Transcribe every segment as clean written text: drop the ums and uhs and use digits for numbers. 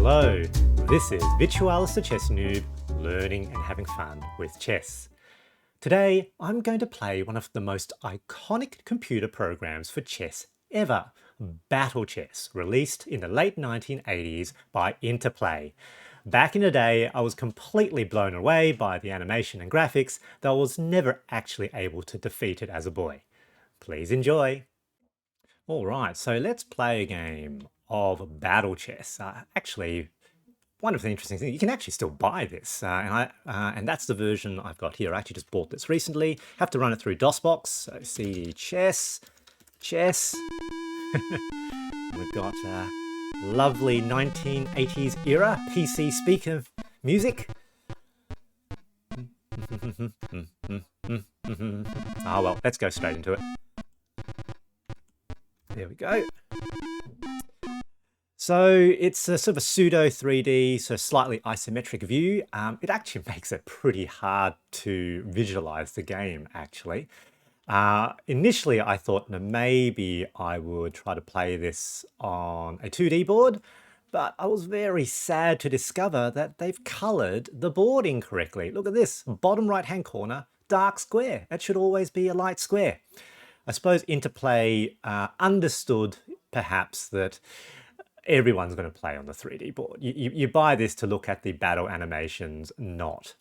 Hello, this is Virtualis the Chess Noob, learning and having fun with chess. Today, I'm going to play one of the most iconic computer programs for chess ever, Battle Chess, released in the late 1980s by Interplay. Back in the day, I was completely blown away by the animation and graphics, though I was never actually able to defeat it as a boy. Please enjoy. Alright, so let's play a game of Battle Chess. Actually, one of the interesting things, you can actually still buy this, and that's the version I've got here. I actually just bought this recently. Have to run it through DOSBox. So CD chess. We've got lovely 1980s era PC speaker music. Oh well, let's go straight into it. There we go. So it's a sort of a pseudo 3D, so slightly isometric view. It actually makes it pretty hard to visualize the game, actually. Initially, I thought maybe I would try to play this on a 2D board, but I was very sad to discover that they've colored the board incorrectly. Look at this, bottom right-hand corner, dark square. It should always be a light square. I suppose Interplay understood, perhaps, that everyone's going to play on the 3D board. You buy this to look at the battle animations, not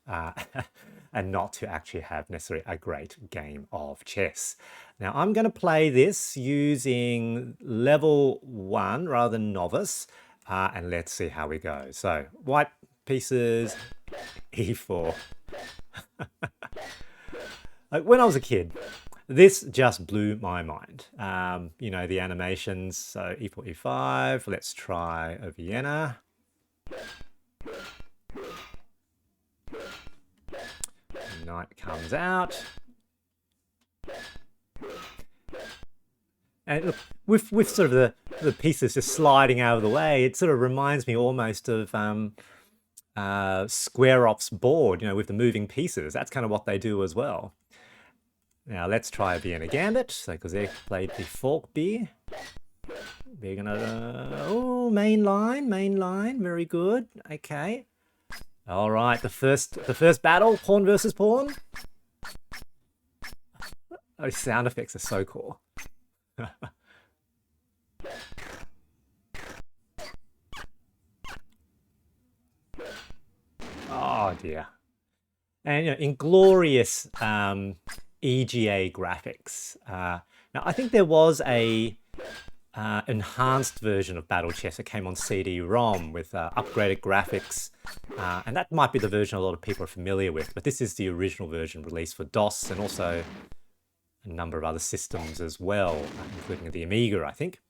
and not to actually have necessarily a great game of chess. Now I'm going to play this using level 1 rather than novice, and let's see how we go. So white pieces, e4. When I was a kid, this just blew my mind. You know, the animations, so e4, e5, let's try a Vienna. Knight comes out. And look, with sort of the pieces just sliding out of the way, it sort of reminds me almost of Square Off's board, you know, with the moving pieces. That's kind of what they do as well. Now let's try a Vienna Gambit, so because they played the fork B. They're gonna oh, main line, very good. Okay. All right, the first battle, pawn versus pawn. Those sound effects are so cool. Oh dear. And you know, inglorious EGA graphics. Now, I think there was a enhanced version of Battle Chess that came on CD-ROM with upgraded graphics, and that might be the version a lot of people are familiar with, but this is the original version released for DOS and also a number of other systems as well, including the Amiga, I think.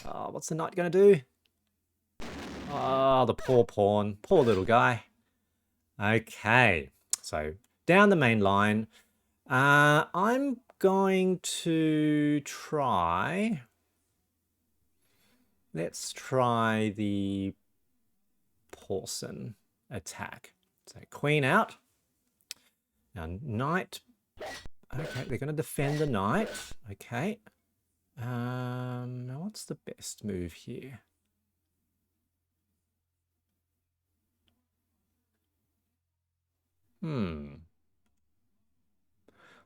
Oh, what's the knight going to do? Oh, the poor pawn. Poor little guy. Okay, so down the main line. I'm going to try... Let's try the Paulson attack. So queen out. Now knight. Okay, they're going to defend the knight. Okay. Now what's the best move here?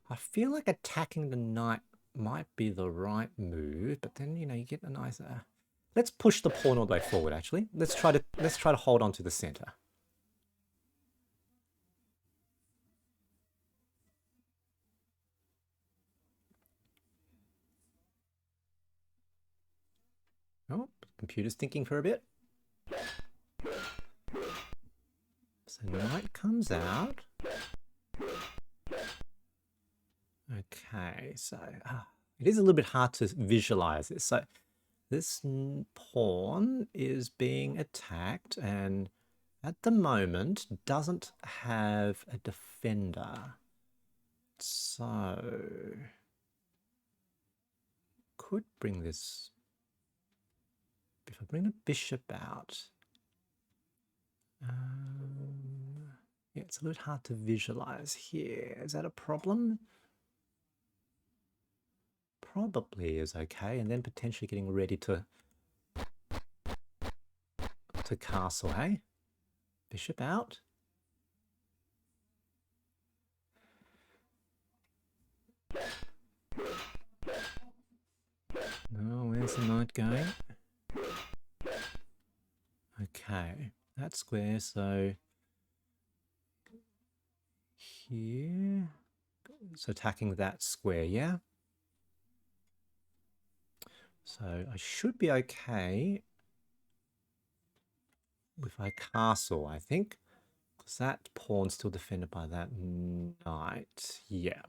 I feel like attacking the knight might be the right move, but then you know you get a nice. Let's push the pawn all the way forward. Actually, let's try to hold on to the center. Oh, computer's thinking for a bit. So knight comes out. Okay, so it is a little bit hard to visualize this. So this pawn is being attacked and at the moment doesn't have a defender. So could bring this, if I bring the bishop out, yeah, it's a little hard to visualize here. Is that a problem? Probably is okay, and then potentially getting ready to to castle, hey? Bishop out. No, where's the knight going? Okay, that's square, so here. So attacking that square, yeah? So I should be okay with my castle, I think. Because that pawn's still defended by that knight. Yeah.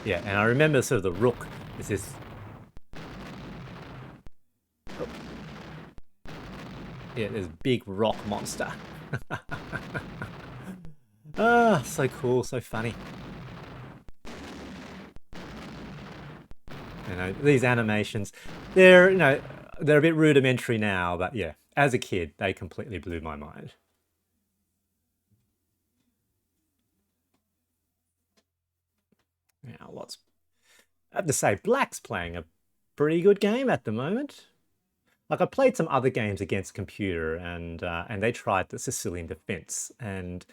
Yeah, and I remember sort of the rook is this... Oh. Yeah, this big rock monster. Ah, so cool, so funny. You know, these animations, they're, you know, they're a bit rudimentary now, but yeah, as a kid, they completely blew my mind. Now, I have to say, Black's playing a pretty good game at the moment. Like, I played some other games against computer, and they tried the Sicilian defense. And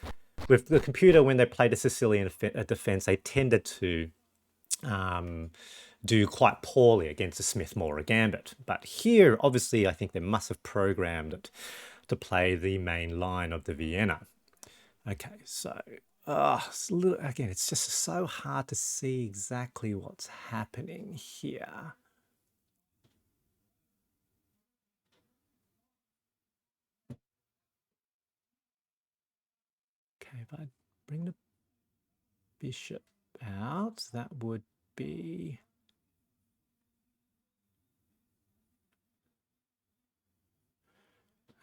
with the computer, when they played a Sicilian defense, they tended to do quite poorly against a Smith-Morra gambit. But here, obviously, I think they must have programmed it to play the main line of the Vienna. Okay, so again, it's just so hard to see exactly what's happening here. Okay, if I bring the bishop out, that would be...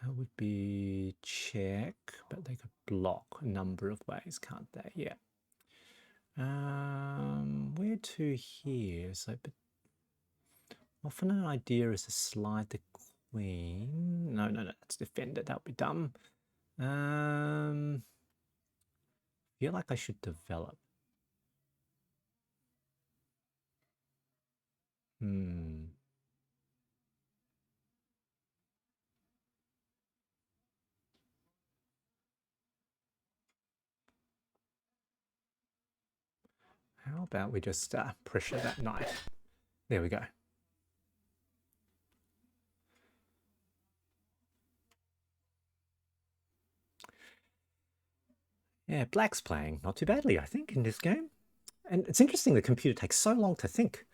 That would be check, but they could block a number of ways, can't they? Yeah. Where to here? So, but often an idea is to slide the queen. No, that's defended. That would be dumb. I feel like I should develop. How about we just pressure that knight? There we go. Yeah, Black's playing not too badly, I think, in this game. And it's interesting the computer takes so long to think.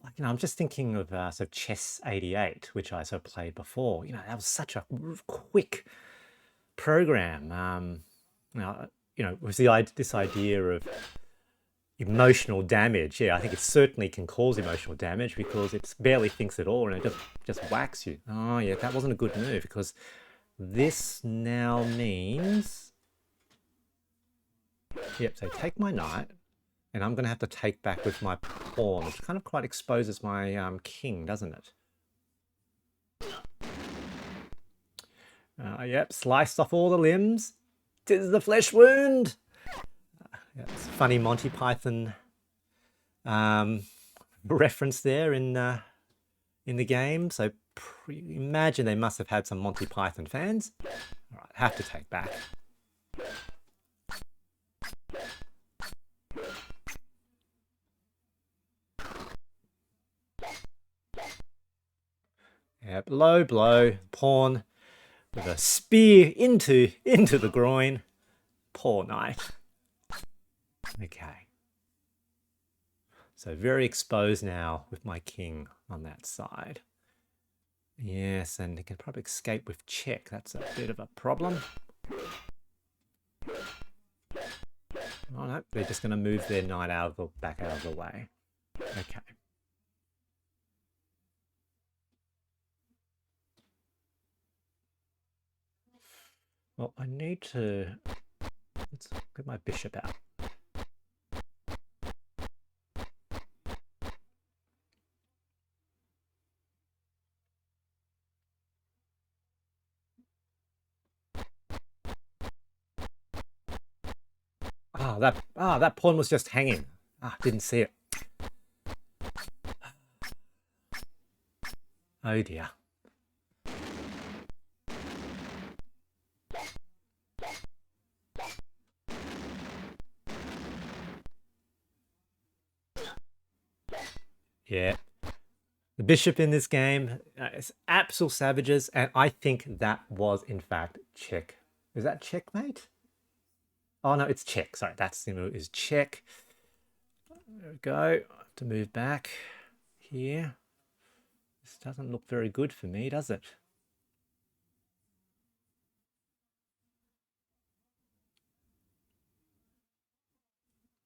Like, you know, I'm just thinking of sort of Chess 88, which I sort of played before. You know, that was such a quick program. You know, with this idea of emotional damage. Yeah, I think it certainly can cause emotional damage because it barely thinks at all and it just whacks you. Oh yeah, that wasn't a good move because this now means... Yep, so take my knight and I'm going to have to take back with my pawn, which kind of quite exposes my king, doesn't it? Yep, sliced off all the limbs. 'Tis the flesh wound. It's a funny Monty Python reference there in the game. So imagine they must have had some Monty Python fans. All right, have to take back. Yep, low blow, pawn with a spear into the groin. Poor knight. Okay. So very exposed now with my king on that side. Yes, and he can probably escape with check. That's a bit of a problem. Oh no, they're just going to move their knight back out of the way. Okay. Well, I need to... Let's get my bishop out. That pawn was just hanging. Didn't see it. Oh dear. Yeah. The bishop in this game is absolute savages, and I think that was in fact check. Is that checkmate? Oh no, it's check. Sorry, that's the move is check. There we go. I have to move back here. This doesn't look very good for me, does it?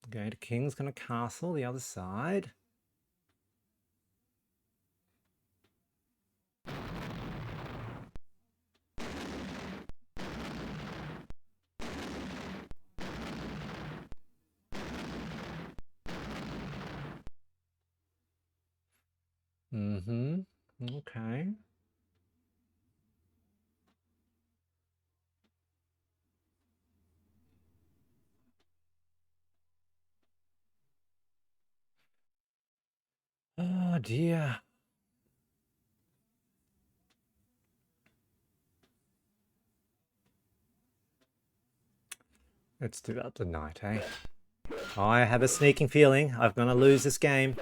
Okay, the king's gonna castle the other side. Mm-hmm. Okay. Oh dear. Let's do that tonight, eh? I have a sneaking feeling I'm gonna lose this game.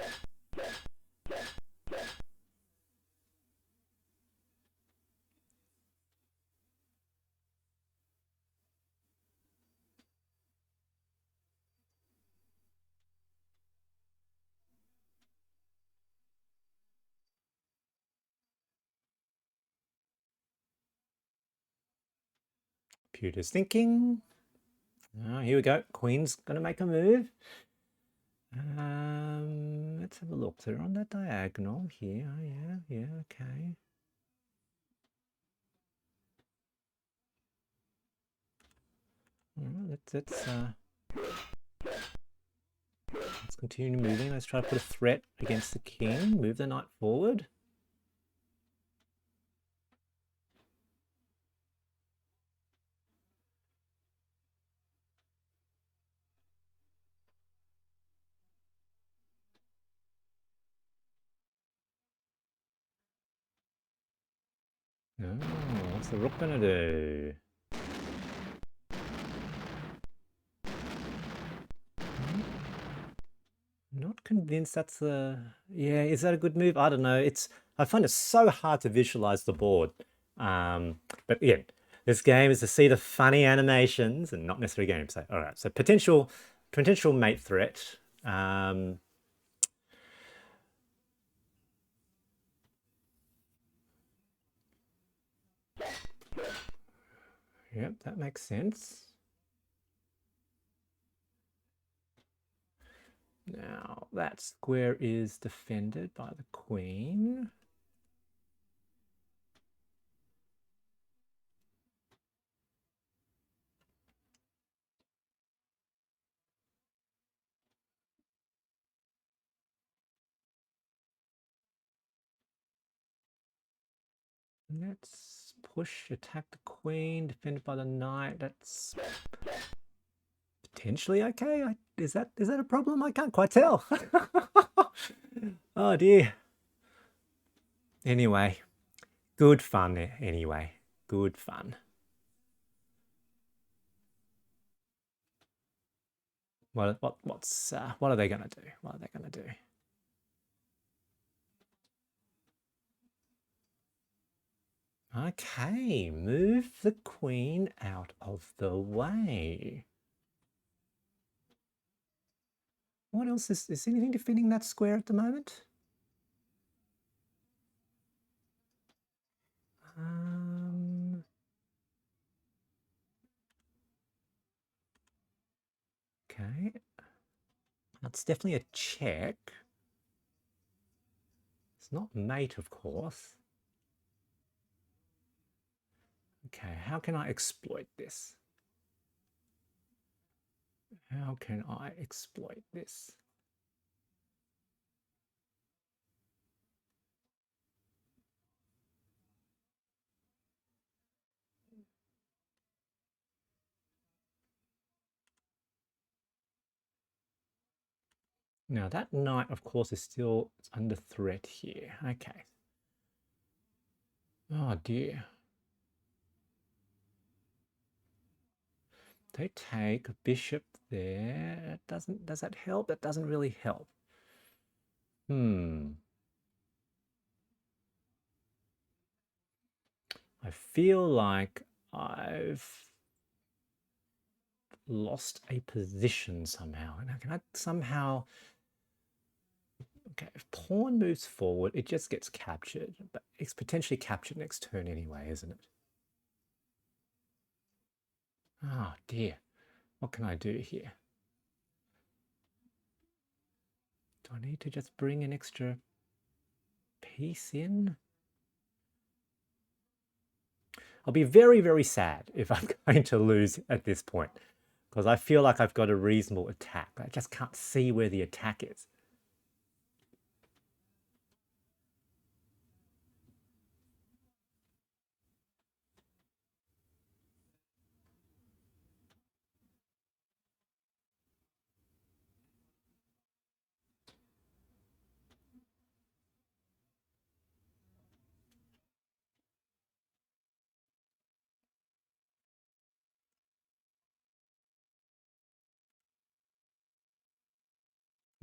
Computer's thinking. Oh, here we go. Queen's gonna make a move. Let's have a look. They're on that diagonal here. Oh, yeah, yeah, okay. All right, let's continue moving. Let's try to put a threat against the king. Move the knight forward. Oh, what's the rook gonna do? Not convinced that's a... Yeah, is that a good move? I don't know. I find it so hard to visualize the board. But yeah, this game is to see the funny animations and not necessarily gameplay. All right, so potential mate threat. Yep, that makes sense. Now, that square is defended by the queen. Let's push, attack the queen, defended by the knight. That's potentially okay. Is that a problem? I can't quite tell. Oh dear. Anyway, good fun anyway. Good fun. What are they gonna do? What are they gonna do? Okay, move the queen out of the way. What else is anything defending that square at the moment? Okay. That's definitely a check. It's not mate, of course. Okay, how can I exploit this? How can I exploit this? Now that knight, of course, is still under threat here. Okay. Oh dear. They take a bishop there. Does that help? That doesn't really help. I feel like I've lost a position somehow. Now, can I somehow... Okay, if pawn moves forward, it just gets captured, but it's potentially captured next turn anyway, isn't it? Oh dear. What can I do here? Do I need to just bring an extra piece in? I'll be very, very sad if I'm going to lose at this point, because I feel like I've got a reasonable attack. I just can't see where the attack is.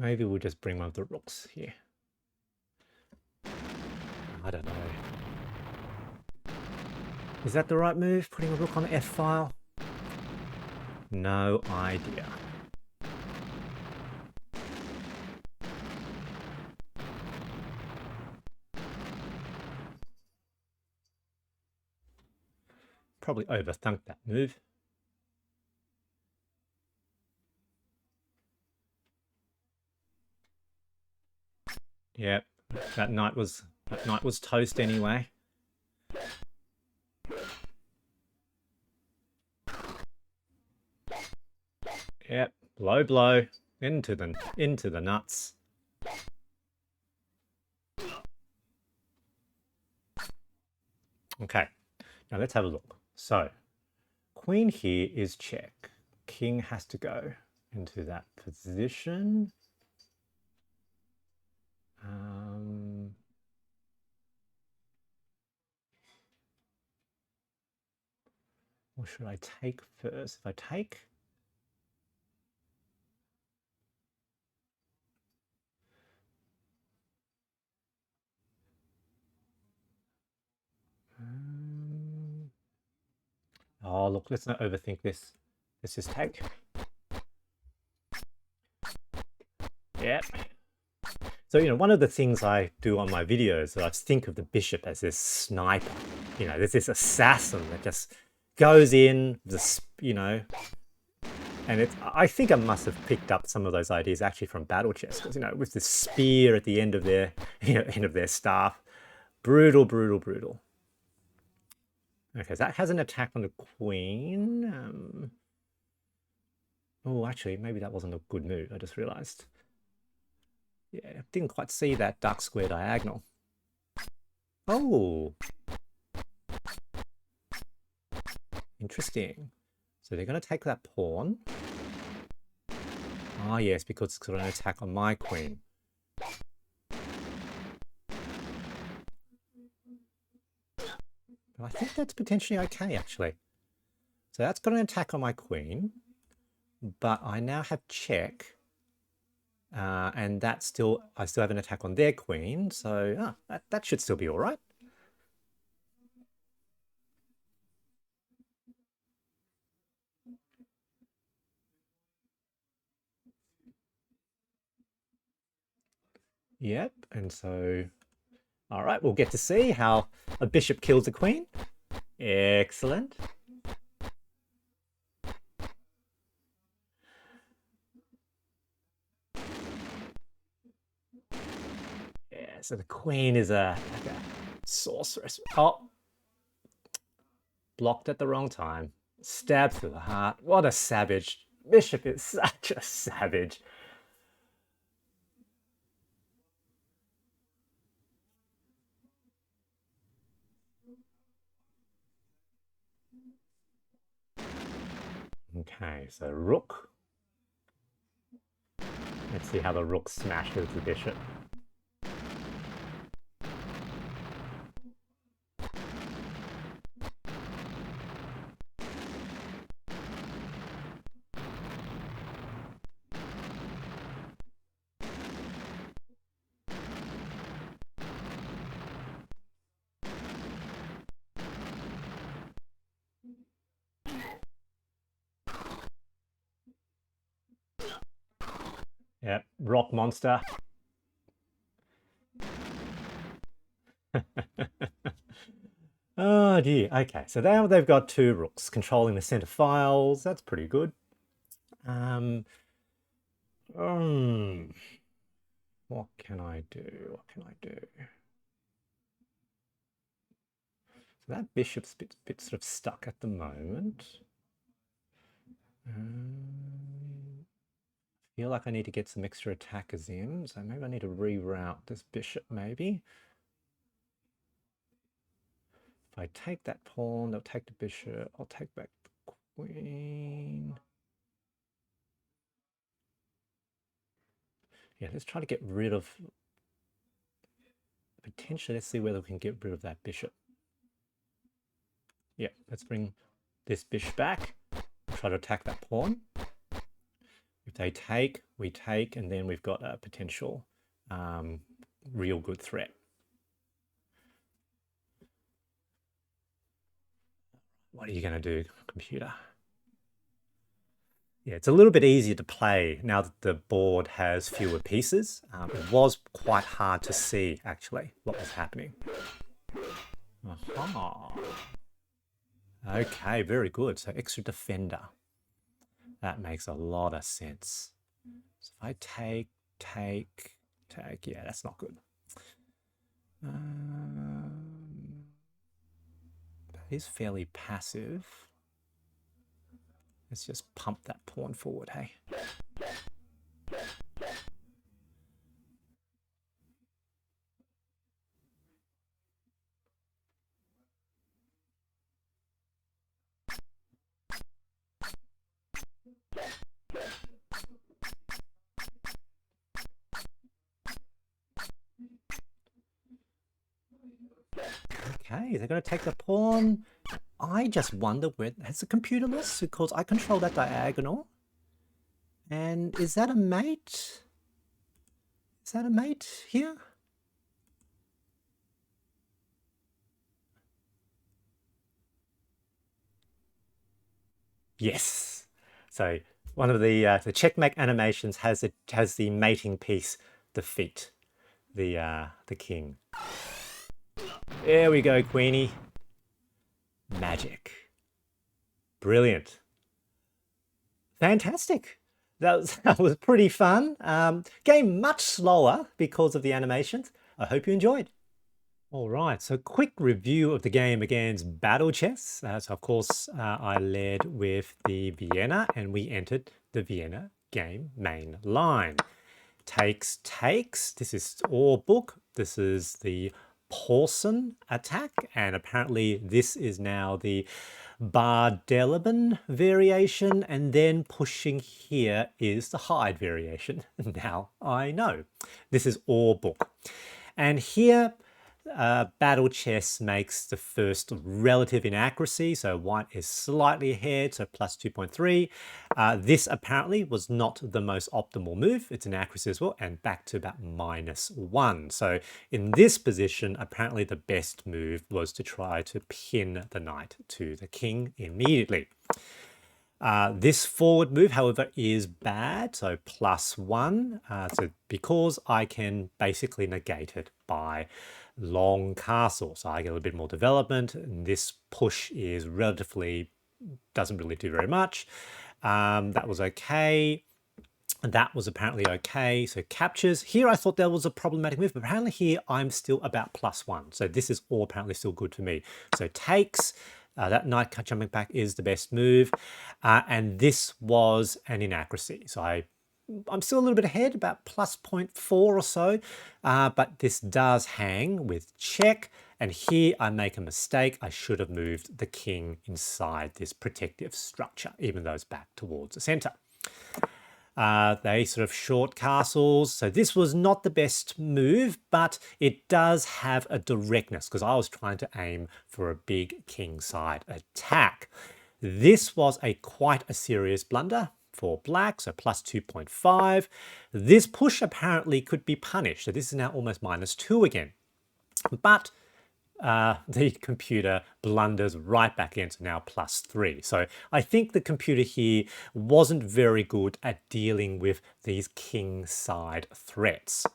Maybe we'll just bring one of the rooks here. I don't know. Is that the right move? Putting a rook on the F file? No idea. Probably overthunk that move. Yep, that knight was toast anyway. Yep, low blow into the nuts. Okay, now let's have a look. So, queen here is check. King has to go into that position. What should I take first? If I take... oh, look, let's not overthink this. Let's just take. Yep. So, you know, one of the things I do on my videos is I think of the bishop as this sniper. You know, there's this assassin that just goes in, you know, and I think I must have picked up some of those ideas actually from battle chess, because, you know, with the spear at the end of their, end of their staff, brutal, brutal, brutal. Okay, so that has an attack on the queen. Oh, actually, maybe that wasn't a good move. I just realized. Yeah, I didn't quite see that dark square diagonal. Oh. Interesting. So they're going to take that pawn. Ah, yes, because it's got an attack on my queen. But I think that's potentially okay, actually. So that's got an attack on my queen, but I now have check. And I still have an attack on their queen, so that should still be all right. Yep, and so, all right, we'll get to see how a bishop kills a queen. Excellent. Yeah, so the queen is like a sorceress. Oh, blocked at the wrong time. Stabbed through the heart. What a savage. Bishop is such a savage. Okay, so rook. Let's see how the rook smashes the bishop. Yep, rock monster. Oh dear. Okay, so now they've got two rooks controlling the center files. That's pretty good. Um, um, what can I do? What can I do? So that bishop's a bit sort of stuck at the moment. I feel like I need to get some extra attackers in, so maybe I need to reroute this bishop, maybe. If I take that pawn, they'll take the bishop. I'll take back the queen. Yeah, let's try to get rid of... Potentially, let's see whether we can get rid of that bishop. Yeah, let's bring this bishop back. Try to attack that pawn. If they take, we take, and then we've got a potential real good threat. What are you going to do, computer? Yeah, it's a little bit easier to play now that the board has fewer pieces. It was quite hard to see, actually, what was happening. Aha. Okay, very good. So extra defender. That makes a lot of sense. So if I take, yeah, that's not good. That is fairly passive. Let's just pump that pawn forward, hey? Okay, they're going to take the pawn. I just wonder where... Has the computer lost? Because I control that diagonal. And is that a mate? Is that a mate here? Yes. So one of the checkmate animations has the mating piece defeat the king. There we go, Queenie. Magic. Brilliant. Fantastic. That was pretty fun. Game much slower because of the animations. I hope you enjoyed. All right, so quick review of the game against Battle Chess. So of course, I led with the Vienna and we entered the Vienna Game Main Line. Takes. This is all book. This is the Paulson attack, and apparently this is now the Bar-Deleben variation, and then pushing here is the Hyde variation. Now I know. This is all book. And here, Battle Chess makes the first relative inaccuracy, so white is slightly ahead, so plus 2.3. This apparently was not the most optimal move. It's an accuracy as well, and back to about -1. So in this position, apparently the best move was to try to pin the knight to the king immediately. This forward move, however, is bad, so +1. So because I can basically negate it by long castle, so I get a little bit more development, and this push is relatively, doesn't really do very much. That was okay. That was apparently okay. So captures. Here I thought there was a problematic move, but apparently here I'm still about +1. So this is all apparently still good for me. So takes. That knight jumping back is the best move. And this was an inaccuracy. So I'm still a little bit ahead, about +0.4 or so. But this does hang with check. And here I make a mistake. I should have moved the king inside this protective structure, even though it's back towards the center. They sort of short castles. So this was not the best move, but it does have a directness because I was trying to aim for a big kingside attack. This was quite a serious blunder for black, so +2.5. This push apparently could be punished. So this is now almost -2 again. But the computer blunders right back into now +3. So I think the computer here wasn't very good at dealing with these king side threats.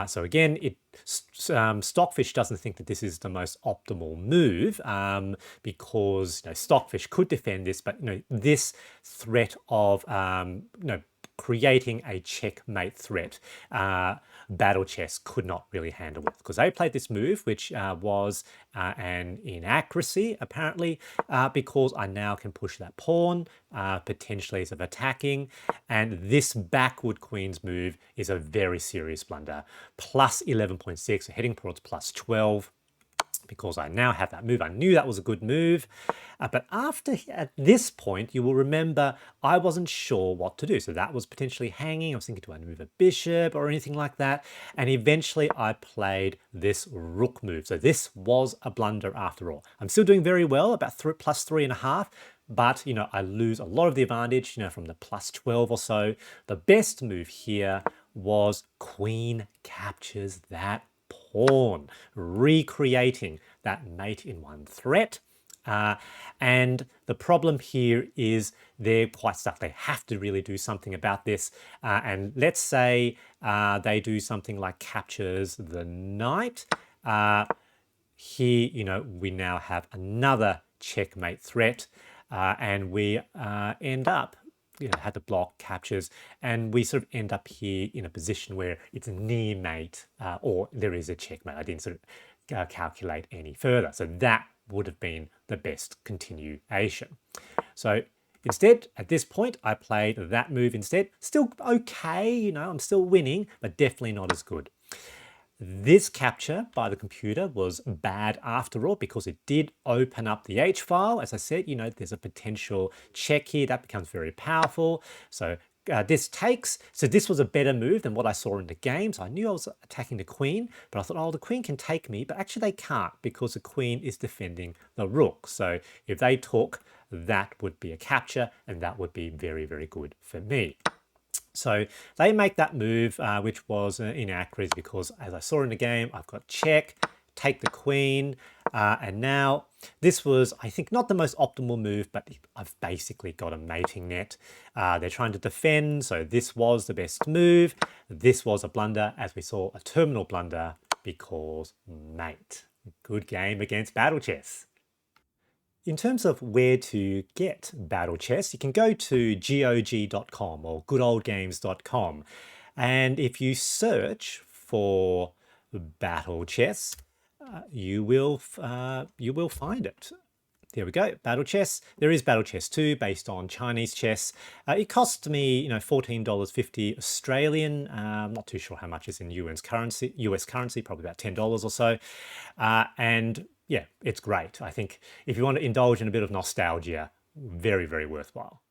So again, Stockfish doesn't think that this is the most optimal move because Stockfish could defend this, but this threat of creating a checkmate threat, Battle Chess could not really handle with, because they played this move, which was an inaccuracy, apparently, because I now can push that pawn, potentially as of attacking, and this backward queen's move is a very serious blunder. Plus 11.6, heading towards plus 12. Because I now have that move. I knew that was a good move. But at this point, you will remember I wasn't sure what to do. So that was potentially hanging. I was thinking, do I move a bishop or anything like that? And eventually I played this rook move. So this was a blunder after all. I'm still doing very well, about plus 3.5. But, I lose a lot of the advantage, from the plus 12 or so. The best move here was queen captures that pawn, recreating that mate in one threat. And the problem here is they're quite stuck. They have to really do something about this. And let's say they do something like captures the knight. Here, we now have another checkmate threat. And we end up had the block captures, and we sort of end up here in a position where it's near mate or there is a checkmate. I didn't sort of calculate any further. So that would have been the best continuation. So instead, at this point, I played that move instead. Still okay, I'm still winning, but definitely not as good. This capture by the computer was bad after all, because it did open up the H file. As I said, there's a potential check here that becomes very powerful. So this takes, so this was a better move than what I saw in the game. So I knew I was attacking the queen, but I thought, oh, the queen can take me, but actually they can't, because the queen is defending the rook. So if they took, that would be a capture, and that would be very, very good for me. So they make that move, which was inaccurate, because as I saw in the game, I've got check, take the queen, and now this was, I think, not the most optimal move, but I've basically got a mating net. They're trying to defend, so this was the best move. This was a blunder, as we saw, a terminal blunder, because mate. Good game against Battle Chess. In terms of where to get Battle Chess, you can go to gog.com or goodoldgames.com. And if you search for Battle Chess, you will find it. There we go, Battle Chess. There is Battle Chess 2 based on Chinese chess. It cost me, $14.50 Australian. I'm not too sure how much is in US currency, probably about $10 or so. And yeah, it's great. I think if you want to indulge in a bit of nostalgia, very, very worthwhile.